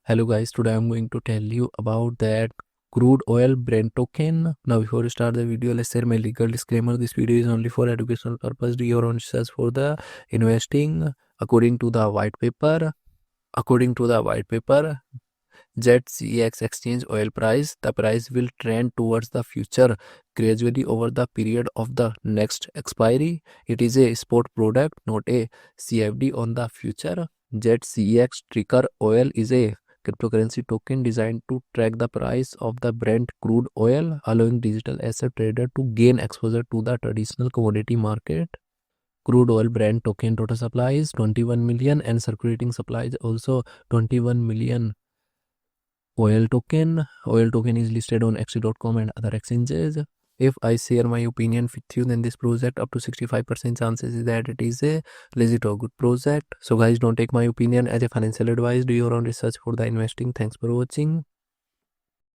Hello guys, today I'm going to tell you about that crude oil Brent token. Now before we start the video, let's share my legal disclaimer. This video is only for educational purpose. Do your own research for the investing. According to the white paper, Zedcex exchange oil price, the price will trend towards the future gradually over the period of the next expiry. It is a spot product, not a CFD on the future. Zedcex Trigger Oil is a cryptocurrency token designed to track the price of the Brent crude oil, allowing digital asset trader to gain exposure to the traditional commodity market. Crude oil Brent token total supply is 21 million and circulating supply is also 21 million. Oil token is listed on x.com and other exchanges. If I share my opinion with you, then this project up to 65% chances is that it is a legit or good project. So guys, don't take my opinion as a financial advice. Do your own research for the investing. Thanks for watching.